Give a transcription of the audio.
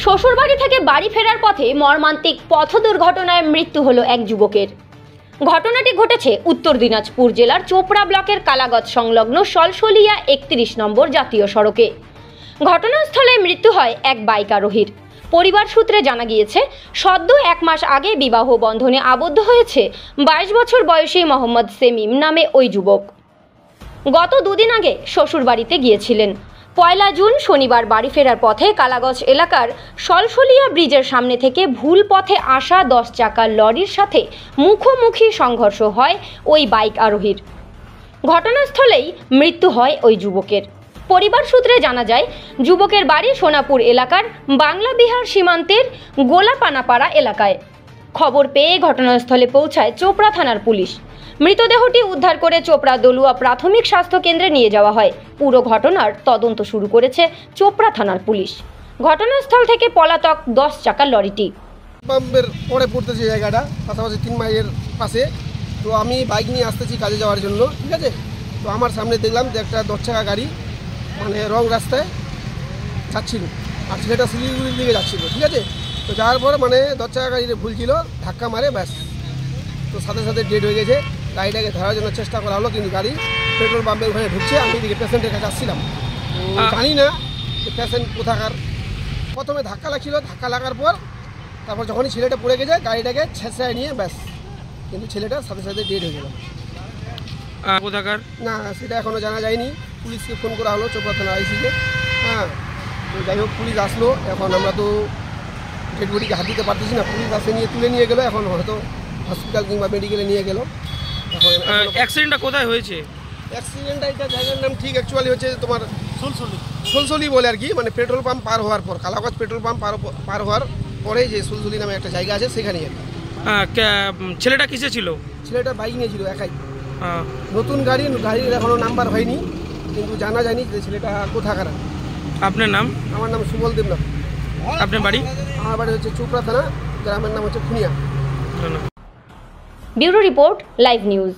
শ্বশুরবাড়ি থেকে বাড়ি ফেরার পথে মর্মান্তিক পথ দুর্ঘটনায় মৃত্যু হলো এক যুবকের। ঘটনাটি ঘটেছে উত্তর দিনাজপুর জেলার চোপড়া ব্লকের কালাগজ সংলগ্ন সলসলিয়া ৩১ নম্বর জাতীয় সড়কে। ঘটনাস্থলে মৃত্যু হয় এক বাইক আরোহীর। পরিবার সূত্রে জানা গিয়েছে, সদ্য ১ মাস আগে বিবাহ বন্ধনে আবদ্ধ হয়েছে ২২ বছর বয়সী মোহাম্মদ সেমিম নামে ওই যুবক। গত দুদিন আগে শ্বশুরবাড়িতে গিয়েছিলেন। ১ জুন শনিবার বাড়ি ফেরার পথে কালাগজ এলাকার সলসলিয়া ব্রিজের সামনে থেকে ভুল পথে আসা ১০ চাকার লরির সাথে মুখোমুখি সংঘর্ষ হয় ওই বাইক আরোহীর। ঘটনাস্থলেই মৃত্যু হয় ওই যুবকের। পরিবার সূত্রে জানা যায়, যুবকের বাড়ি সোনাপুর এলাকার বাংলা বিহার সীমান্তের গোলাপানাপাড়া এলাকায়। খবর পেয়ে ঘটনাস্থলে পৌঁছায় চোপড়া থানার পুলিশ। মৃতদেহটি উদ্ধার করে চোপড়া দলুয়া প্রাথমিক স্বাস্থ্য কেন্দ্রে নিয়ে যাওয়া হয়। পুরো ঘটনার তদন্ত শুরু করেছে চোপড়া থানার পুলিশ। ঘটনাস্থল থেকে পলাতক ১০ চাকার লরিটি। পাম্পের পরে পড়তেছে জায়গাটা, পাশাপাশি ৩ মাইলের পাশে। তো আমি বাইক নিয়ে আসতেছি কাজে যাওয়ার জন্য, ঠিক আছে। তো আমার সামনে দেখলাম যে একটা ১০ চাকা গাড়ি মানে রং রাস্তায় যাচ্ছিল, আর ছেলেটা শিলিগুড়ির দিকে যাচ্ছিল, ঠিক আছে। তো যাওয়ার পর মানে ১০ চাকা গাড়িতে ভুল ছিল, ধাক্কা মারে, ব্যাস। তো সাথে সাথে ডেড হয়ে গেছে। গাড়িটাকে ধরার জন্য চেষ্টা করা হলো, কিন্তু গাড়ি পেট্রোল পাম্পের ওখানে ঢুকছে। আমি এদিকে পেশেন্টের কাছে আসছিলাম, জানি না যে পেশেন্ট কোথাকার। প্রথমে ধাক্কা লাগছিল, ধাক্কা লাগার পর তারপর যখনই ছেলেটা পড়ে গেছে গাড়িটাকে ছেঁচড়ায় নিয়ে ব্যাস, কিন্তু ছেলেটা সাথে সাথে ডেড হয়ে গেল। কোথাকার না সেটা এখনও জানা যায়নি। পুলিশকে ফোন করা হলো, চোপড়া থানা আইসিকে। হ্যাঁ, তো যাই হোক পুলিশ আসলো। এখন আমরা তো ডেড বডিকে হাত দিতে পারতেছি না। পুলিশ আসে নিয়ে তুলে নিয়ে গেলো, এখন হয়তো হসপিটাল কিংবা মেডিকেলে নিয়ে গেল। এখন অ্যাক্সিডেন্টটা কোথায় হয়েছে? অ্যাক্সিডেন্টটা এটা জায়গার নাম ঠিক অ্যাকচুয়ালি হচ্ছে তোমার সলসলি বলে আর কি, মানে পেট্রোল পাম্প পার হওয়ার পর, কালাগজ পেট্রোল পাম্প পার হওয়ার পরে যে সলসলি নামে একটা জায়গা আছে সেখানে। ছেলেটা কিসে ছিল? ছেলেটা বাইক নিয়েছিল একাই, নতুন গাড়ির এখনো নাম্বার হয়নি, কিন্তু জানা যায়নি যে ছেলেটা কোথাকার। আপনার নাম? আমার নাম সুবল দেবনাথ। আপনার বাড়ি? আমার বাড়ি হচ্ছে চোপড়া থানা, গ্রামের নাম হচ্ছে Khunia. Bureau report, live news.